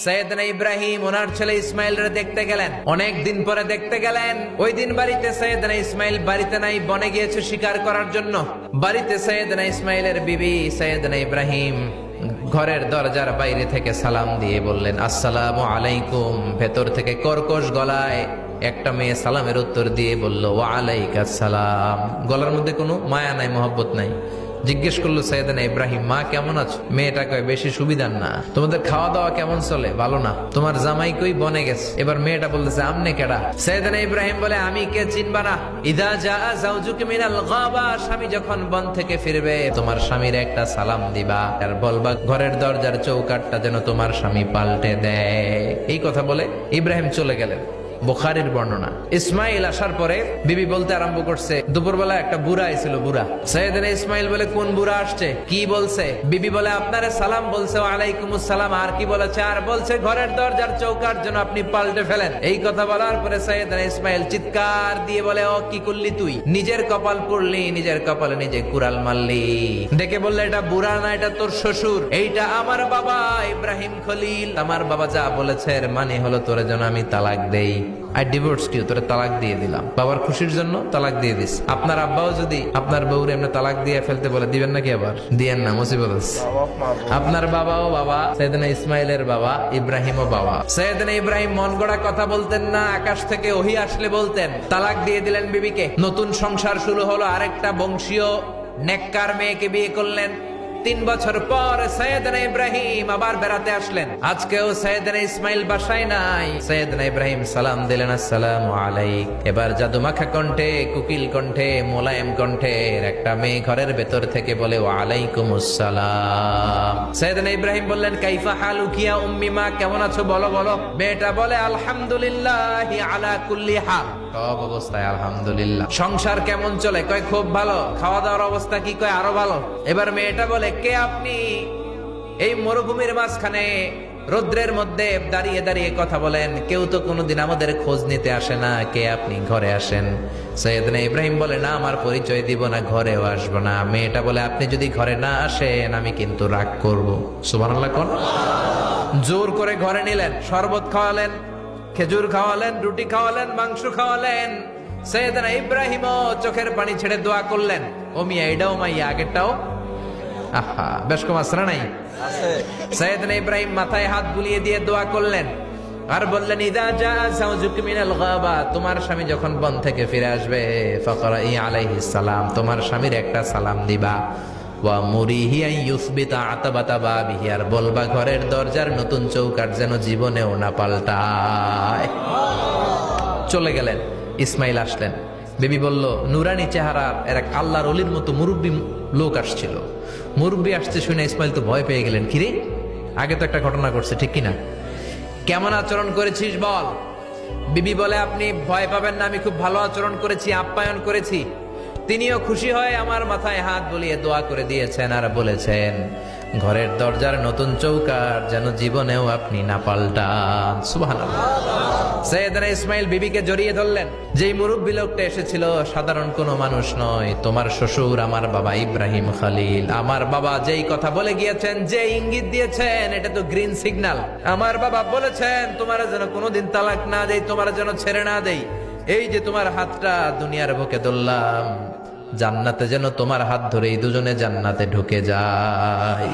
সাইয়েদনা ইব্রাহিম ওনার ছেলে ইসমাইলরে দেখতে গেলেন। অনেক দিন পরে দেখতে গেলেন। ওই দিন বাড়িতে সাইয়েদনা ইসমাইল বাড়িতে নাই, বনে গিয়েছে শিকার করার জন্য। বাড়িতে সাইয়েদনা ইসমাইলের বিবি সাইয়েদনা ইব্রাহিম ঘরের দরজার বাইরে থেকে সালাম দিয়ে বললেন, আসসালামু আলাইকুম। ভেতর থেকে কর্কশ গলায় একটা মেয়ে সালামের উত্তর দিয়ে বলল, ওয়া আলাইকাস সালাম। গলার মধ্যে কোনো মায়া নাই, মহব্বত নাই। জিজ্ঞেস করলো সাইয়েদনা ইব্রাহিম, মা কেমন আছো? মেয়েটা কয়, বেশি সুবিধার না। তোমাদের খাওয়া দাওয়া কেমন চলে? ভালো না। তোমার জামাই কই? বনে গেছে। এবার মেয়েটা বলতেছে, আমনে কেডা? সাইয়েদনা ইব্রাহিম বলে, আমি কে চিনবা না? ইদা জাআ যাওজুকা মিনাল গাবা, স্বামী যখন বন থেকে ফিরবে তোমার স্বামীর একটা সালাম দিবা আর বলবা ঘরের দরজার চৌকাঠটা যেন তোমার স্বামী পাল্টে দেয়। এই কথা বলে ইব্রাহিম চলে গেলেন। বুখারীর বর্ণনা। ইসমাইল আসার পরে বিবি বলতে আরম্ভ করছে, দুপুরবেলা একটা বুড়া আইছিল। বুড়া সাইয়েদনা ইসমাইল বলে, কোন বুড়া আসছে? কি বলছে? বিবি বলে, আপনারে সালাম বলছে। ওয়ালাইকুমুস সালাম। আর কি বলেছে? আর বলছে ঘরের দরজার চৌকাঠ যেন আপনি পাল্টে ফেলেন। এই কথা বলার পরে সাইয়েদনা ইসমাইল চিৎকার দিয়ে বলে, ও কি করলি তুই? নিজের কপাল পুড়লি, নিজের কপালে নিজে কুড়াল মারলি। ডেকে বললে, এটা বুড়া না, এটা তোর শ্বশুর। এইটা আমার বাবা ইব্রাহিম খলিল। আমার বাবা যা বলেছে এর মানে হলো তোরে যেন আমি তালাক দেই। আই ডিভোর্সড ইউ, তোরে তালাক দিয়ে দিলাম। বাবার খুশির জন্য তালাক দিয়ে দিস। আপনার আব্বাও যদি আপনার বউরে এমনি তালাক দিয়ে ফেলতে বলে, দিবেন নাকি? আবার দিয়েন না, মুসিবত আছে। আপনার বাবাও বাবা, সাইয়েদনা ইসমাইলের বাবা, ইব্রাহিমও বাবা। সাইয়েদনা ইব্রাহিম মন গড়া কথা বলতেন না, আকাশ থেকে ওহী আসলে বলতেন। তালাক দিয়ে দিলেন বিবিকে। নতুন সংসার শুরু হলো। আরেকটা বংশীয় নেককার মেয়েকে বিয়ে করলেন। 3 বছর পর সাইয়েদনা ইব্রাহিম আবার বেড়াতে আসলেন। আজকেও সাইয়েদনা ইসমাইল বাসায় নাই। সাইয়েদনা ইব্রাহিম সালাম দিলেন, আসসালামু আলাইক। এবার জাদুমাখা কণ্ঠে, কুকিল কণ্ঠে, মোলায়েম কণ্ঠে একটা মেয়ে ঘরের ভেতর থেকে বলে, ওয়া আলাইকুমুস সালাম। সাইয়েদনা ইব্রাহিম বললেন, কাইফা হালুকি ইয়া উম্মি, মা কেমন আছো? বলো বলো। মেয়েটা বলে, আলহামদুলিল্লাহি আলা কুল্লি হাল, সব অবস্থায় আলহামদুলিল্লাহ। সংসার কেমন চলে? কয় খুব ভালো। খাওয়া দাওয়ার অবস্থা কি? কয় আরো ভালো। এবার মেয়েটা বলে, কে আপনি? এই মরুভূমির মাঝখানে রৌদ্রের মধ্যে দাঁড়িয়ে দাঁড়িয়ে কথা বলেন, কেউ তো কোনোদিন আমাদের খোঁজ নিতে আসে না। কে আপনি? ঘরে আসেন। সাইয়েদনা ইব্রাহিম বলে, না, আমার পরিচয় দিব না, ঘরেও আসবো না। মেয়েটা বলে, আপনি যদি ঘরে না আসেন আমি কিন্তু রাগ করব। সুবহানাল্লাহ কোন। জোর করে ঘরে নিলেন, শরবত খাওয়ালেন, খেজুর খাওয়ালেন, রুটি খাওয়ালেন, মাংস খাওয়ালেন। সাইয়েদনা ইব্রাহিমও চোখের পানি ছেড়ে দোয়া করলেন, ও মিয়া, এটাও মাইয়া, আগেরটাও। আহা, বেশ কম আসরা নাই। সাইয়েদনা ইব্রাহিম মাথায় হাত বুলিয়ে দিয়ে দোয়া করলেন আর বললেন, ইদা জাআ যাওজুকা মিনাল গাবা, তোমার স্বামী যখন বন থেকে ফিরে আসবে, ফাকরাই আলাইহিস সালাম, তোমার স্বামীর একটা সালাম দিবা। ওয়া মুরিহি আন ইউসবিতা আতাবাতা বাবিহি, আর বলবা ঘরের দরজার নতুন চৌকাঠ যেন জীবনেও না পাল্টায়। চলে গেলেন। ইসমাইল আসলেন। বিবি বলল, নুরানি চেহারা এর এক আল্লাহর ওলির মতো মুরব্বী লোক আসছিল। মুরব্বী আসছে শুনে ইসমাইল তো ভয় পেয়ে গেলেন। কিরে, আগে তো একটা ঘটনা ঘটছে, ঠিক কিনা? কেমন আচরণ করেছিস বল। বিবি বলে, আপনি ভয় পাবেন না, আমি খুব ভালো আচরণ করেছি, আপ্যায়ন করেছি। তিনিও খুশি হয়ে আমার মাথায় হাত বুলিয়ে দোয়া করে দিয়েছেন আর বলেছেন, ঘরের দরজার নতুন চৌকাঠ যেন জীবনেও আপনি না পাল্টান। সুবহানাল্লাহ। সাইয়েদনা ইসমাইল বিবিকে জড়িয়ে ধরলেন। যেই মুরব্বী লোকটা এসেছিল সাধারণ কোনো মানুষ নয়, তোমার শ্বশুর আমার বাবা ইব্রাহিম খলিল। আমার বাবা যেই কথা বলে গিয়েছেন, যে ইঙ্গিত দিয়েছেন, এটা তো গ্রিন সিগন্যাল। আমার বাবা বলেছেন, তোমার যেন কোনোদিন তালাক না দেই, তোমার যেন ছেড়ে না দেই। এই যে তোমার হাতটা দুনিয়ার বুকে ধরলাম, জান্নাতে যেন তোমার হাত ধরে এই দুজনে জান্নাতে ঢুকে যায়।